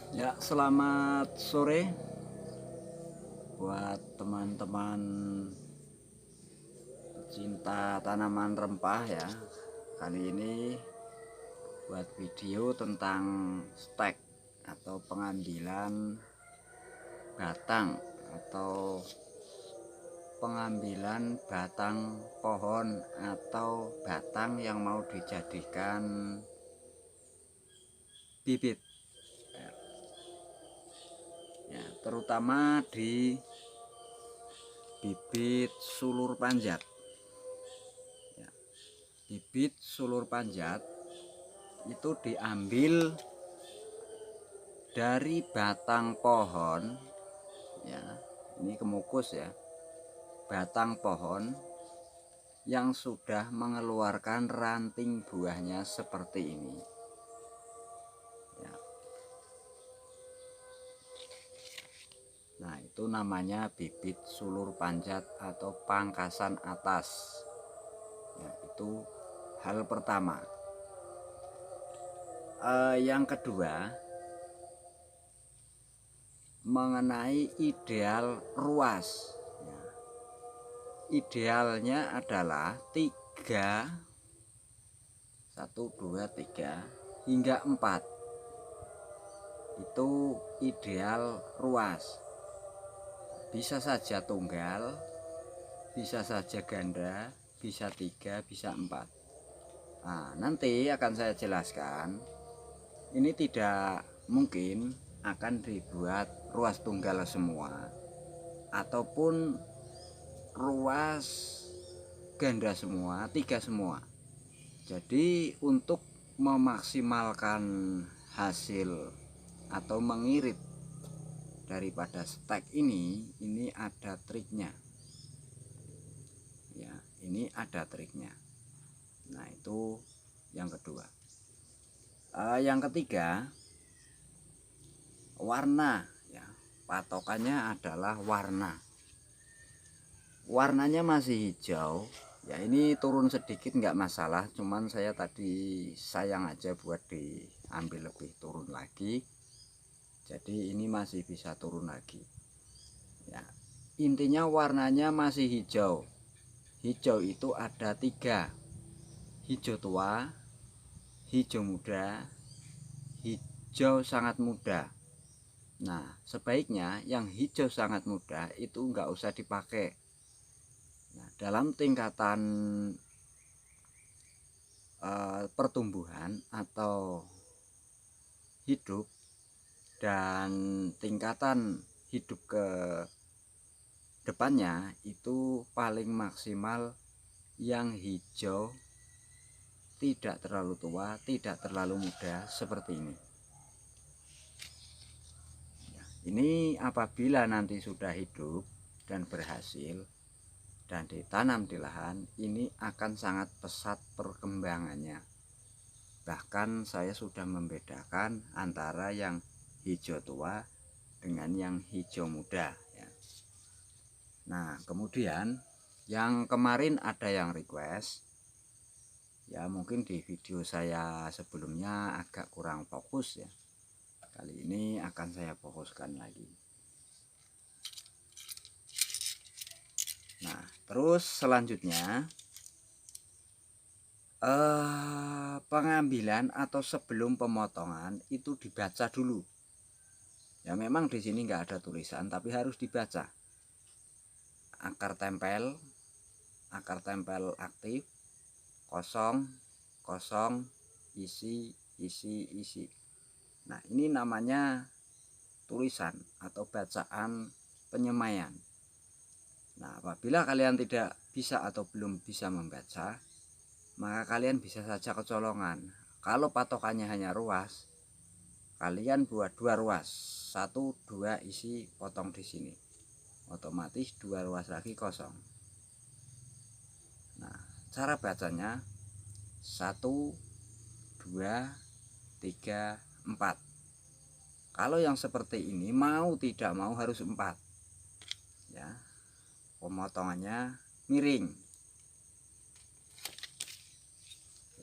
Ya, selamat sore buat teman-teman pecinta tanaman rempah ya. Kali ini buat video tentang stek atau pengambilan batang atau pengambilan batang pohon atau batang yang mau dijadikan bibit. Ya, terutama di bibit sulur panjat. Ya, bibit sulur panjat itu diambil dari batang pohon ya, ini kemukus ya, batang pohon yang sudah mengeluarkan ranting buahnya seperti ini ya. Nah, itu namanya bibit sulur panjat atau pangkasan atas ya. Itu hal pertama. Yang kedua, mengenai ideal ruas ya. Idealnya adalah 1, 2, 3 hingga 4. Itu ideal ruas. Bisa saja tunggal, bisa saja ganda, bisa 3, bisa 4. Nah, nanti akan saya jelaskan. Ini tidak mungkin akan dibuat ruas tunggal semua ataupun ruas ganda semua, 3 semua. Jadi untuk memaksimalkan hasil atau mengirit daripada stek ini ada triknya ya, ini ada triknya. Nah, itu yang kedua. Yang ketiga, warna ya, patokannya adalah warnanya masih hijau ya. Ini turun sedikit nggak masalah, cuman saya tadi sayang aja buat diambil lebih turun lagi, jadi ini masih bisa turun lagi ya. Intinya warnanya masih hijau. Hijau itu ada 3: hijau tua, hijau muda, hijau sangat muda. Nah, sebaiknya yang hijau sangat muda itu nggak usah dipakai. Nah, dalam tingkatan pertumbuhan atau hidup dan tingkatan hidup ke depannya itu paling maksimal yang hijau, tidak terlalu tua, tidak terlalu muda, seperti ini. Ini apabila nanti sudah hidup dan berhasil dan ditanam di lahan, ini akan sangat pesat perkembangannya. Bahkan saya sudah membedakan antara yang hijau tua dengan yang hijau muda ya. Nah, kemudian yang kemarin ada yang request ya, mungkin di video saya sebelumnya agak kurang fokus ya. Kali ini akan saya fokuskan lagi. Nah, terus selanjutnya pengambilan atau sebelum pemotongan itu dibaca dulu. Ya, memang di sini nggak ada tulisan, tapi harus dibaca. Akar tempel aktif, kosong, kosong, isi, isi, isi. Nah, ini namanya tulisan atau bacaan penyemaian. Nah, apabila kalian tidak bisa atau belum bisa membaca, maka kalian bisa saja kecolongan. Kalau patokannya hanya ruas, kalian buat 2 ruas, 1, 2 isi, potong di sini, otomatis 2 ruas lagi kosong. Nah, cara bacanya 1, 2, 3, 4. Kalau yang seperti ini mau tidak mau harus 4 ya. Pemotongannya miring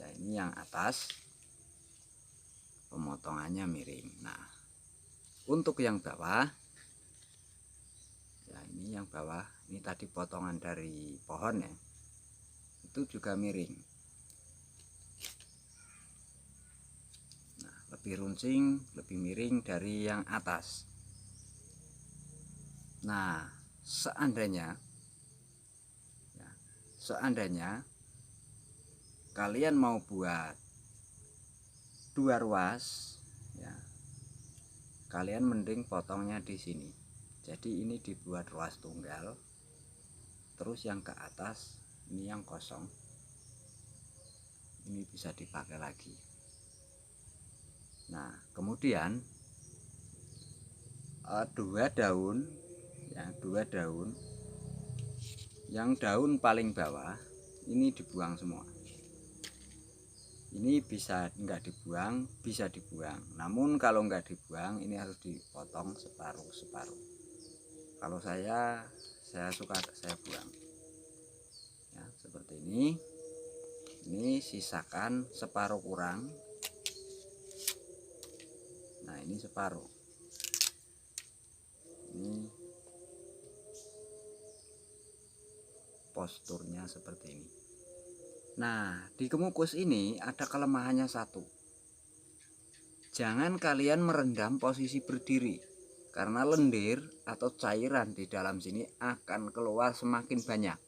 ya, ini yang atas pemotongannya miring. Nah, Untuk yang bawah, ya ini yang bawah, ini tadi potongan dari pohon ya, itu juga miring. Nah, lebih runcing, lebih miring dari yang atas. Nah, seandainya kalian mau buat 2 ruas ya, kalian mending potongnya di sini. Jadi ini dibuat ruas tunggal, terus yang ke atas ini yang kosong, ini bisa dipakai lagi. Nah, kemudian 2 daun ya, 2 daun, yang daun paling bawah ini dibuang semua. Ini bisa enggak dibuang, bisa dibuang. Namun kalau enggak dibuang, ini harus dipotong separuh-separuh. Kalau saya suka saya buang. Ya, seperti ini. Ini sisakan separuh kurang. Nah, ini separuh. Ini posturnya seperti ini. Nah, di kemukus ini ada kelemahannya satu. Jangan kalian merendam posisi berdiri, karena lendir atau cairan di dalam sini akan keluar semakin banyak.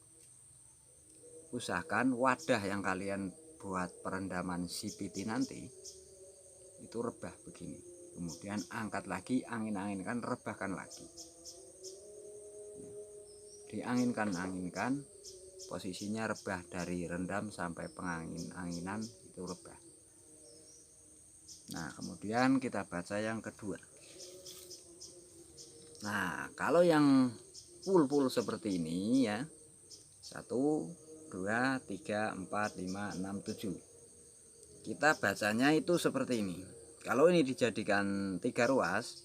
Usahakan wadah yang kalian buat perendaman CPT nanti itu rebah begini. Kemudian angkat lagi, angin-anginkan, rebahkan lagi. Diangin-anginkan, posisinya rebah dari rendam sampai pengangin-anginan itu rebah. Nah, kemudian kita baca yang kedua. Nah, kalau yang full seperti ini ya, 1, 2, 3, 4, 5, 6, 7. Kita bacanya itu seperti ini. Kalau ini dijadikan 3 ruas,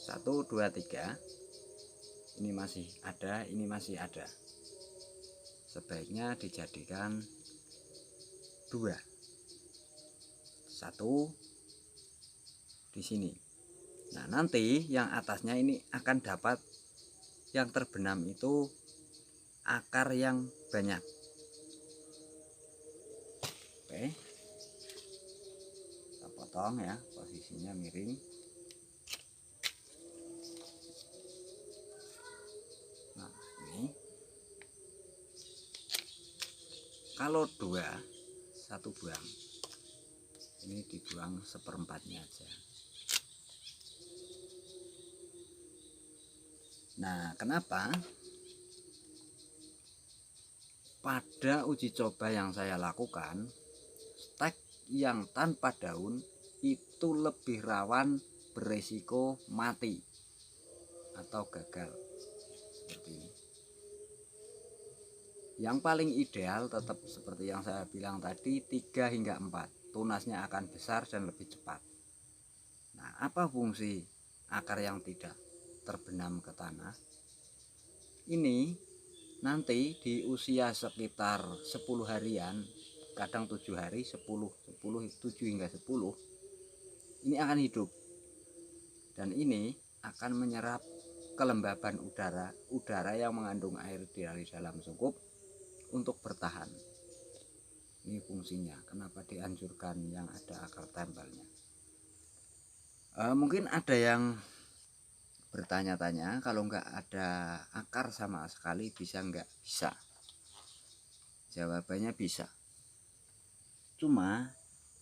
1, 2, 3, ini masih ada, ini masih ada. Sebaiknya dijadikan 2. 1 di sini. Nah, nanti yang atasnya ini akan dapat yang terbenam itu akar yang banyak. Oke, kita potong ya, posisinya miring. Nah, ini kalau 2, 1 buang, ini dibuang seperempatnya aja. Nah, kenapa? Pada uji coba yang saya lakukan, stek yang tanpa daun itu lebih rawan beresiko mati atau gagal seperti ini. Yang paling ideal tetap seperti yang saya bilang tadi, 3 hingga 4. Tunasnya akan besar dan lebih cepat. Nah, apa fungsi akar yang tidak terbenam ke tanah? Ini nanti di usia sekitar 10 harian, kadang 7 hari, 10, 7 hingga 10, ini akan hidup. Dan ini akan menyerap kelembaban udara yang mengandung air dari dalam sungkup untuk bertahan. Ini fungsinya, kenapa dianjurkan yang ada akar tempelnya. Mungkin ada yang bertanya-tanya, kalau nggak ada akar sama sekali bisa nggak? Bisa. Jawabannya bisa. Cuma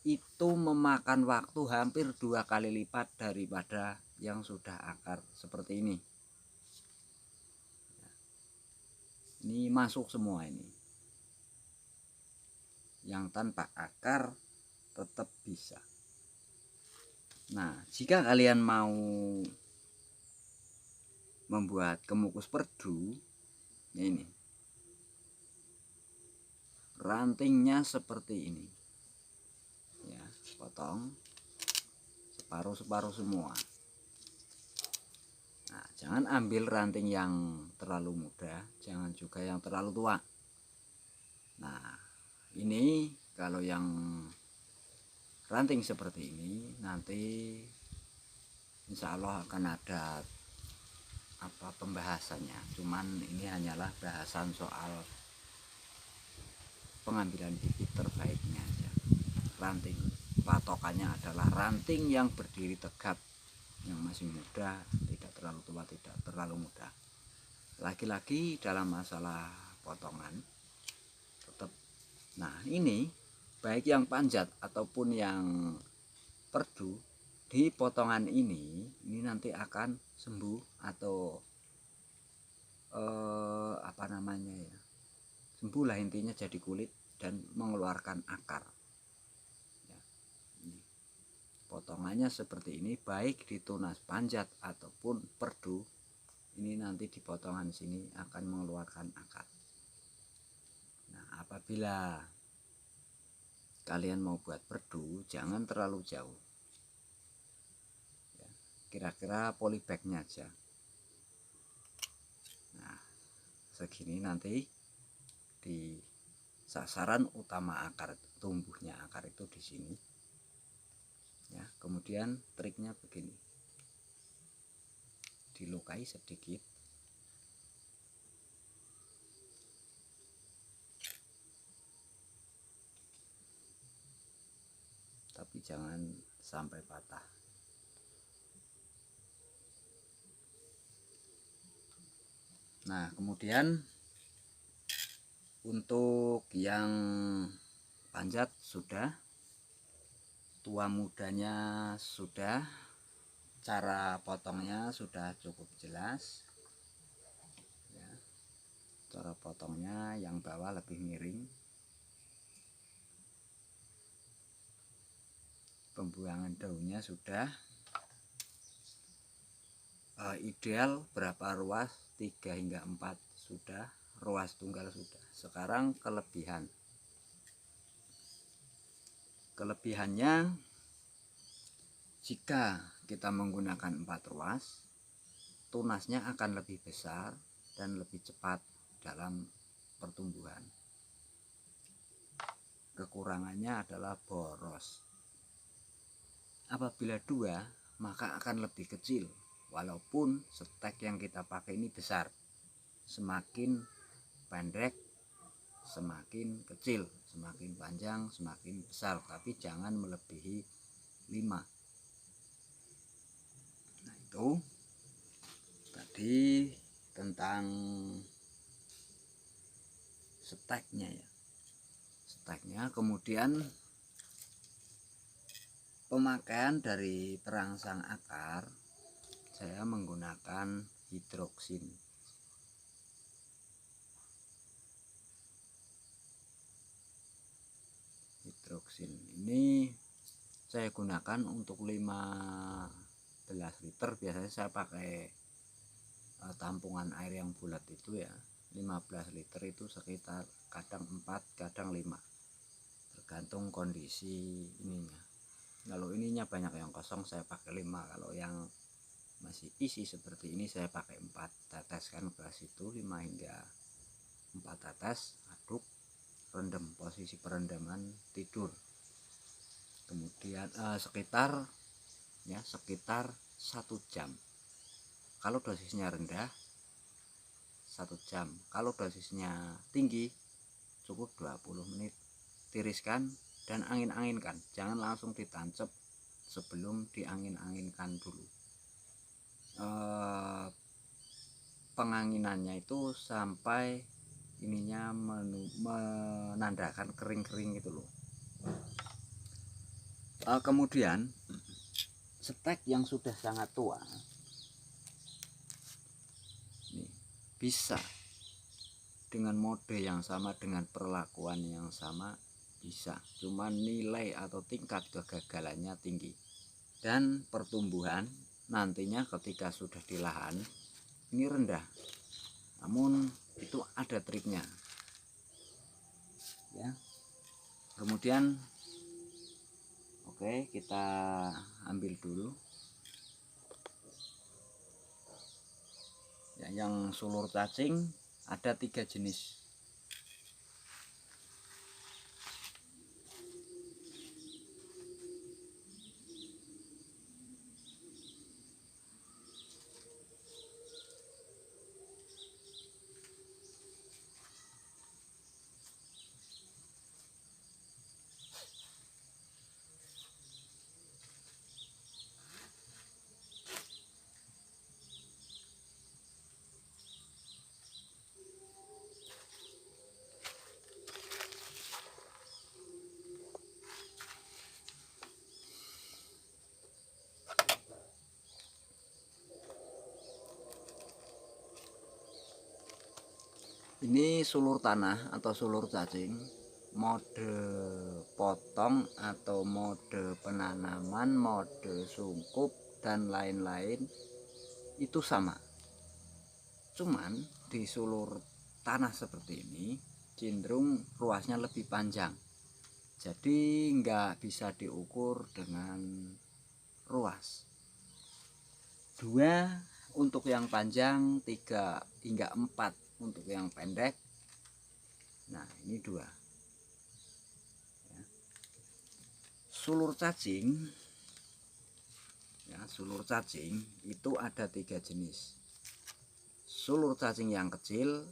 itu memakan waktu hampir 2 kali lipat daripada yang sudah akar seperti ini. Ini masuk semua ini. Yang tanpa akar tetap bisa. Nah, jika kalian mau membuat kemukus perdu, ini rantingnya seperti ini ya, potong separuh semua. Nah, jangan ambil ranting yang terlalu muda, jangan juga yang terlalu tua. Nah, ini kalau yang ranting seperti ini nanti insya Allah akan ada pembahasannya, cuman ini hanyalah bahasan soal pengambilan bibit terbaiknya aja. Ranting patokannya adalah ranting yang berdiri tegap, yang masih muda, tidak terlalu tua, tidak terlalu muda. Lagi-lagi dalam masalah potongan tetap, nah ini baik yang panjat ataupun yang perdu, di potongan ini nanti akan sembuh atau apa namanya ya, sembuh lah intinya, jadi kulit dan mengeluarkan akar ya. Ini potongannya seperti ini, baik di tunas panjat ataupun perdu, ini nanti di potongan sini akan mengeluarkan akar. Nah, apabila kalian mau buat perdu, jangan terlalu jauh ya, kira-kira polybagnya aja. Nah, segini nanti di sasaran utama akar, tumbuhnya akar itu di sini ya. Kemudian triknya begini, dilukai sedikit, tapi jangan sampai patah. Nah, kemudian untuk yang panjat sudah, tua mudanya sudah, cara potongnya sudah cukup jelas ya. Cara potongnya yang bawah lebih miring, pembuangan daunnya sudah, ideal berapa ruas, 3 hingga 4 sudah, ruas tunggal sudah. Sekarang kelebihannya, jika kita menggunakan 4 ruas, tunasnya akan lebih besar dan lebih cepat dalam pertumbuhan. Kekurangannya adalah boros. Apabila 2, maka akan lebih kecil, walaupun stek yang kita pakai ini besar. Semakin pendek semakin kecil, semakin panjang semakin besar, tapi jangan melebihi 5. Nah, itu tadi tentang steknya ya, steknya. Kemudian pemakaian dari perangsang akar, saya menggunakan hidroksin. Hidroksin ini saya gunakan untuk 15 liter. Biasanya saya pakai tampungan air yang bulat itu ya. 15 liter itu sekitar kadang 4 kadang 5, tergantung kondisi ininya. Kalau ininya banyak yang kosong saya pakai 5, kalau yang masih isi seperti ini saya pakai 4. Teteskan ke situ 5 hingga 4 tetes, aduk, rendam, posisi perendaman tidur. Kemudian sekitar 1 jam. Kalau dosisnya rendah 1 jam, kalau dosisnya tinggi cukup 20 menit. Tiriskan dan angin-anginkan, jangan langsung ditancap sebelum diangin-anginkan dulu. Penganginannya itu sampai ininya menandakan kering-kering gitu loh. Kemudian stek yang sudah sangat tua nih, bisa dengan mode yang sama, dengan perlakuan yang sama, bisa, cuman nilai atau tingkat kegagalannya tinggi. Dan pertumbuhan nantinya ketika sudah di lahan ini rendah, namun itu ada triknya ya. Kemudian oke, kita ambil dulu ya, yang sulur cacing ada 3 jenis. Ini sulur tanah atau sulur cacing, mode potong atau mode penanaman, mode sungkup dan lain-lain itu sama. Cuman di sulur tanah seperti ini cenderung ruasnya lebih panjang. Jadi nggak bisa diukur dengan ruas. 2 untuk yang panjang, 3 hingga 4 untuk yang pendek. Nah, ini 2 ya. Sulur cacing ya, sulur cacing itu ada 3 jenis. Sulur cacing yang kecil,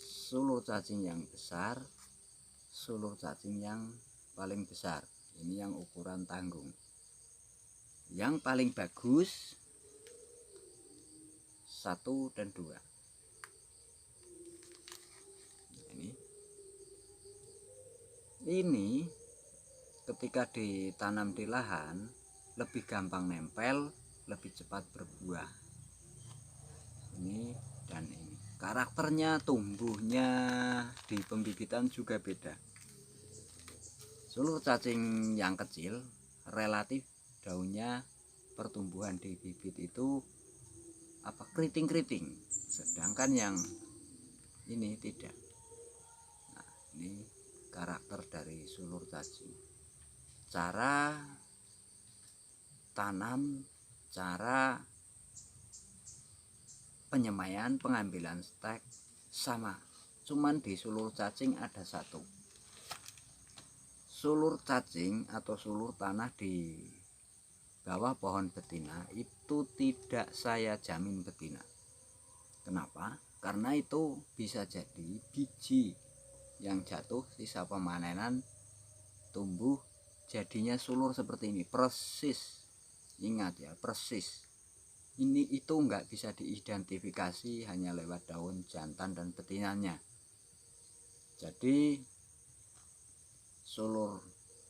sulur cacing yang besar, sulur cacing yang paling besar. Ini yang ukuran tanggung. Yang paling bagus 1 dan 2. Ini ketika ditanam di lahan lebih gampang nempel, lebih cepat berbuah. Ini dan ini. Karakternya, tumbuhnya di pembibitan juga beda. Sulur cacing yang kecil relatif daunnya pertumbuhan di bibit itu keriting-keriting, sedangkan yang ini tidak. Nah, ini karakter dari sulur cacing. Cara tanam, cara penyemaian, pengambilan stek sama. Cuman di sulur cacing ada satu. Sulur cacing atau sulur tanah di bawah pohon betina itu tidak saya jamin betina. Kenapa? Karena itu bisa jadi biji yang jatuh sisa pemanenan tumbuh jadinya sulur seperti ini persis. Ingat ya, persis. Ini itu nggak bisa diidentifikasi hanya lewat daun jantan dan betinanya. Jadi sulur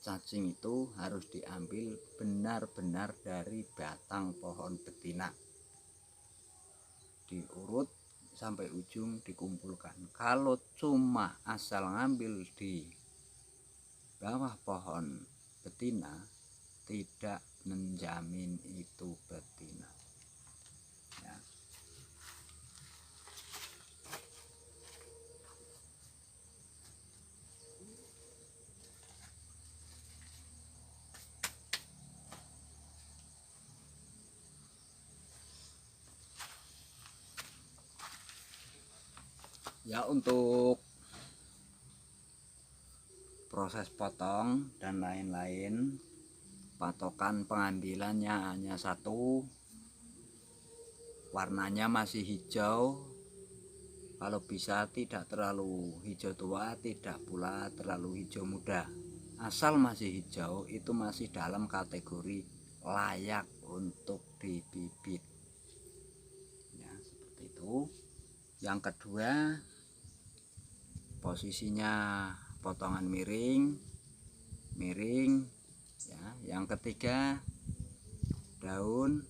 cacing itu harus diambil benar-benar dari batang pohon betina, diurut sampai ujung dikumpulkan. Kalau cuma asal ngambil di bawah pohon betina tidak menjamin itu betina ya. Ya, untuk proses potong dan lain-lain, patokan pengambilannya hanya satu, warnanya masih hijau. Kalau bisa tidak terlalu hijau tua, tidak pula terlalu hijau muda. Asal masih hijau itu masih dalam kategori layak untuk dibibit ya, seperti itu. Yang kedua, posisinya potongan miring ya. Yang ketiga, daun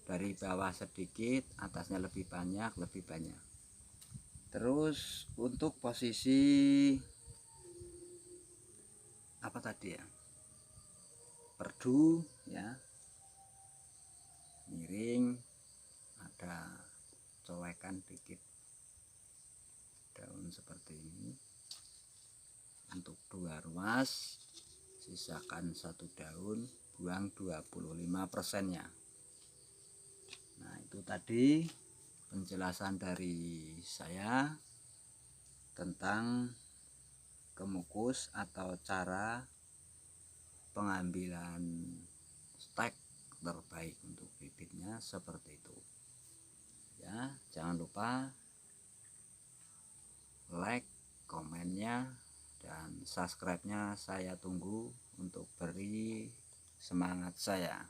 dari bawah sedikit, atasnya lebih banyak. Terus untuk posisi apa tadi ya, perdu ya, miring, ada cowekan dikit daun seperti ini. Untuk 2 ruas sisakan 1 daun, buang 25%-nya. Nah, itu tadi penjelasan dari saya tentang kemukus atau cara pengambilan stek terbaik untuk bibitnya seperti itu ya. Jangan lupa like, komennya, dan subscribe-nya saya tunggu untuk beri semangat saya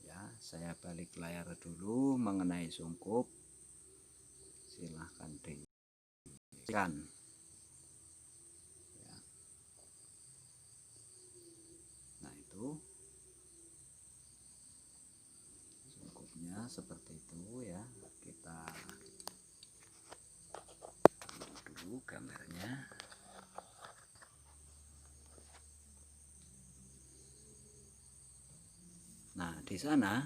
ya. Saya balik layar dulu mengenai sungkup, silahkan disikan ya. Nah, itu sungkupnya seperti itu ya. Kita itu gambarnya. Nah, di sana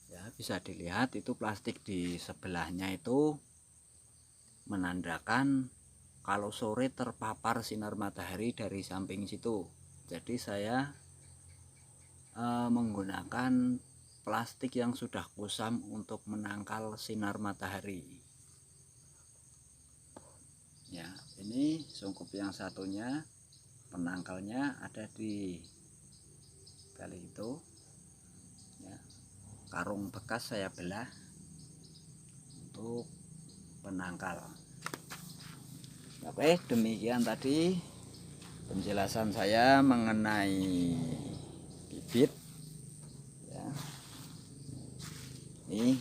ya bisa dilihat itu plastik di sebelahnya itu menandakan kalau sore terpapar sinar matahari dari samping situ. Jadi saya menggunakan plastik yang sudah kusam untuk menangkal sinar matahari. Ya, ini sungkup yang satunya, penangkalnya ada di kali itu. Ya, karung bekas saya belah untuk penangkal. Oke, demikian tadi penjelasan saya mengenai bibit. Ya. Ini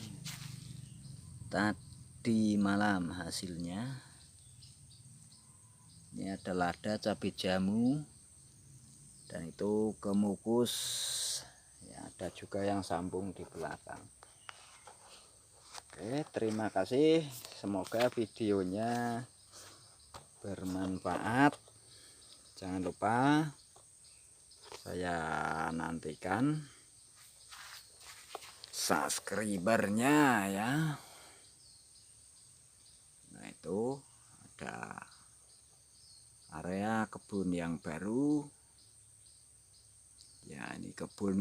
tadi malam hasilnya. Ini ada lada cabai jamu dan itu kemukus. Ya, ada juga yang sambung di belakang. Oke, terima kasih. Semoga videonya bermanfaat. Jangan lupa saya nantikan subscribernya ya. Nah, itu ada area kebun yang baru ya, ini kebun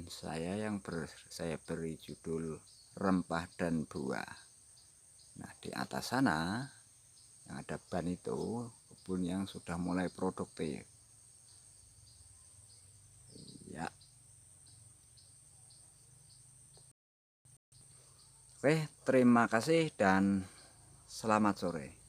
saya yang saya beri judul rempah dan buah. Nah, di atas sana yang ada ban itu kebun yang sudah mulai produktif ya. Oke, terima kasih dan selamat sore.